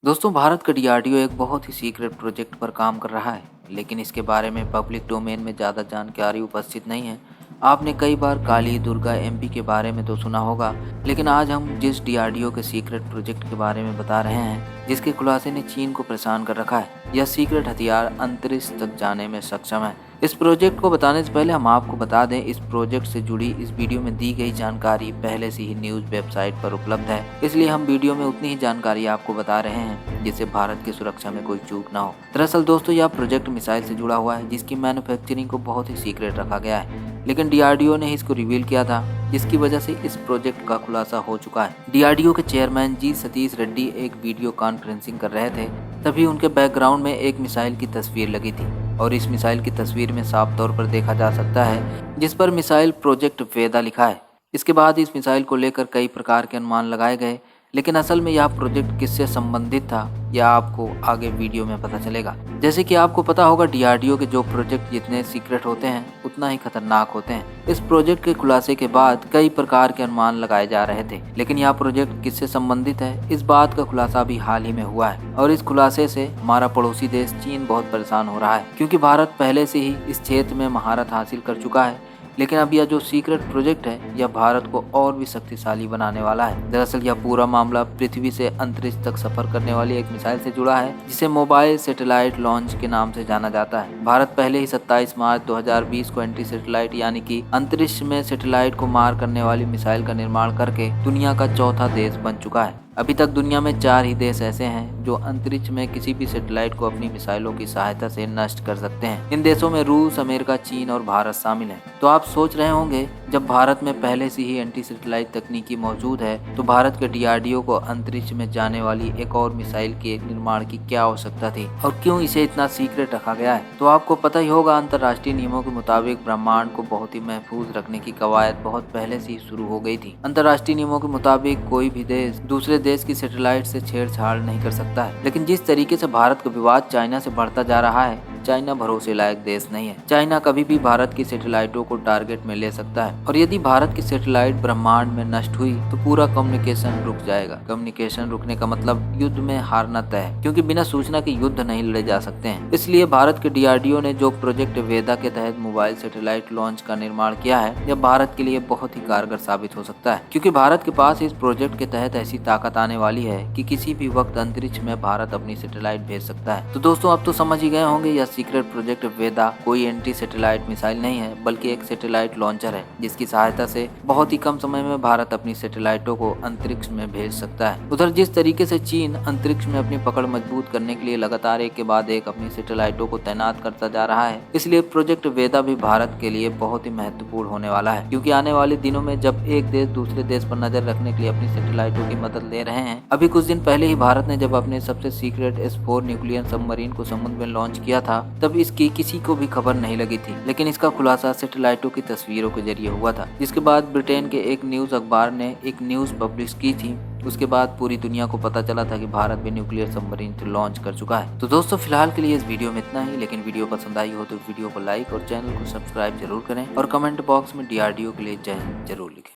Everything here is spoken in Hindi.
दोस्तों, भारत का डीआरडीओ एक बहुत ही सीक्रेट प्रोजेक्ट पर काम कर रहा है, लेकिन इसके बारे में पब्लिक डोमेन में ज़्यादा जानकारी उपस्थित नहीं है। आपने कई बार काली दुर्गा एमपी के बारे में तो सुना होगा, लेकिन आज हम जिस डीआरडीओ के सीक्रेट प्रोजेक्ट के बारे में बता रहे हैं, जिसके खुलासे ने चीन को परेशान कर रखा है, यह सीक्रेट हथियार अंतरिक्ष तक जाने में सक्षम है। इस प्रोजेक्ट को बताने से पहले हम आपको बता दें, इस प्रोजेक्ट से जुड़ी इस वीडियो में दी गई जानकारी पहले से ही न्यूज़ वेबसाइट पर उपलब्ध है, इसलिए हम वीडियो में उतनी ही जानकारी आपको बता रहे हैं जिससे भारत की सुरक्षा में कोई चूक ना हो। दरअसल दोस्तों, यह प्रोजेक्ट मिसाइल से जुड़ा हुआ है, जिसकी मैन्युफैक्चरिंग को बहुत ही सीक्रेट रखा गया है, लेकिन डीआरडीओ ने इसको रिवील किया था, जिसकी वजह से इस प्रोजेक्ट का खुलासा हो चुका है। डीआरडीओ के चेयरमैन जी सतीश रेड्डी एक वीडियो कॉन्फ्रेंसिंग कर रहे थे, तभी उनके बैकग्राउंड में एक मिसाइल की तस्वीर लगी थी और इस मिसाइल की तस्वीर में साफ तौर पर देखा जा सकता है, जिस पर मिसाइल प्रोजेक्ट वेदा लिखा है। इसके बाद इस मिसाइल को लेकर कई प्रकार के अनुमान लगाए गए, लेकिन असल में यह प्रोजेक्ट किससे संबंधित था यह आपको आगे वीडियो में पता चलेगा। जैसे कि आपको पता होगा, डीआरडीओ के जो प्रोजेक्ट जितने सीक्रेट होते हैं उतना ही खतरनाक होते हैं। इस प्रोजेक्ट के खुलासे के बाद कई प्रकार के अनुमान लगाए जा रहे थे, लेकिन यह प्रोजेक्ट किससे संबंधित है इस बात का खुलासा भी हाल ही में हुआ है। और इस खुलासे से हमारा पड़ोसी देश चीन बहुत परेशान हो रहा है, क्योंकि भारत पहले से ही इस क्षेत्र में महारत हासिल कर चुका है, लेकिन अब यह जो सीक्रेट प्रोजेक्ट है यह भारत को और भी शक्तिशाली बनाने वाला है। दरअसल यह पूरा मामला पृथ्वी से अंतरिक्ष तक सफर करने वाली एक मिसाइल से जुड़ा है, जिसे मोबाइल सैटेलाइट लॉन्च के नाम से जाना जाता है। भारत पहले ही 27 मार्च 2020 को एंटी सैटेलाइट यानी कि अंतरिक्ष में सैटेलाइट को मार करने वाली मिसाइल का निर्माण करके दुनिया का चौथा देश बन चुका है। अभी तक दुनिया में 4 ही देश ऐसे हैं जो अंतरिक्ष में किसी भी सैटेलाइट को अपनी मिसाइलों की सहायता से नष्ट कर सकते हैं। इन देशों में रूस, अमेरिका, चीन और भारत शामिल हैं। तो आप सोच रहे होंगे, जब भारत में पहले से ही एंटी सैटेलाइट तकनीकी मौजूद है, तो भारत के डीआरडीओ को अंतरिक्ष में जाने वाली एक और मिसाइल के निर्माण की क्या आवश्यकता थी और क्यों इसे इतना सीक्रेट रखा गया है। तो आपको पता ही होगा, अंतर्राष्ट्रीय नियमों के मुताबिक ब्रह्मांड को बहुत ही महफूज रखने की कवायद बहुत पहले से ही शुरू हो गई थी। अंतर्राष्ट्रीय नियमों के मुताबिक कोई भी देश दूसरे देश की सैटेलाइट से छेड़छाड़ नहीं कर सकता है, लेकिन जिस तरीके से भारत का विवाद चाइना से बढ़ता जा रहा है, चाइना भरोसे लायक देश नहीं है। चाइना कभी भी भारत की सैटेलाइटों को टारगेट में ले सकता है, और यदि भारत की सैटेलाइट ब्रह्मांड में नष्ट हुई तो पूरा कम्युनिकेशन रुक जाएगा। कम्युनिकेशन रुकने का मतलब युद्ध में हारना तय है, क्योंकि बिना सूचना के युद्ध नहीं लड़े जा सकते हैं। इसलिए भारत के डीआरडीओ ने जो प्रोजेक्ट वेदा के तहत मोबाइल सैटेलाइट लॉन्च का निर्माण किया है, यह भारत के लिए बहुत ही कारगर साबित हो सकता है, क्योंकि भारत के पास इस प्रोजेक्ट के तहत ऐसी ताकत आने वाली है कि किसी भी वक्त अंतरिक्ष में भारत अपनी सैटेलाइट भेज सकता है। तो दोस्तों, अब तो समझ ही गए होंगे, यह सीक्रेट प्रोजेक्ट वेदा कोई एंटी सैटेलाइट मिसाइल नहीं है, बल्कि एक सैटेलाइट लॉन्चर है, जिसकी सहायता से बहुत ही कम समय में भारत अपनी सैटेलाइटों को अंतरिक्ष में भेज सकता है। उधर जिस तरीके से चीन अंतरिक्ष में अपनी पकड़ मजबूत करने के लिए लगातार एक के बाद एक अपनी सैटेलाइटों को तैनात करता जा रहा है, इसलिए प्रोजेक्ट वेदा भी भारत के लिए बहुत ही महत्वपूर्ण होने वाला है, क्योंकि आने वाले दिनों में जब एक देश दूसरे देश पर नजर रखने के लिए अपनी सैटेलाइटों की मदद ले रहे हैं। अभी कुछ दिन पहले ही भारत ने जब अपने सबसे सीक्रेट S4 न्यूक्लियर सबमरीन को समुद्र में लॉन्च किया था, तब इसकी किसी को भी खबर नहीं लगी थी, लेकिन इसका खुलासा सैटेलाइटों की तस्वीरों के जरिए हुआ था, जिसके बाद ब्रिटेन के एक न्यूज अखबार ने एक न्यूज पब्लिश की थी। उसके बाद पूरी दुनिया को पता चला था कि भारत भी न्यूक्लियर सबमरीन लॉन्च कर चुका है। तो दोस्तों, फिलहाल के लिए इस वीडियो में इतना ही, लेकिन वीडियो पसंद आई हो तो वीडियो को लाइक और चैनल को सब्सक्राइब जरूर करें और कमेंट बॉक्स में डीआरडीओ के लिए जय हिंद जरूर लिखें।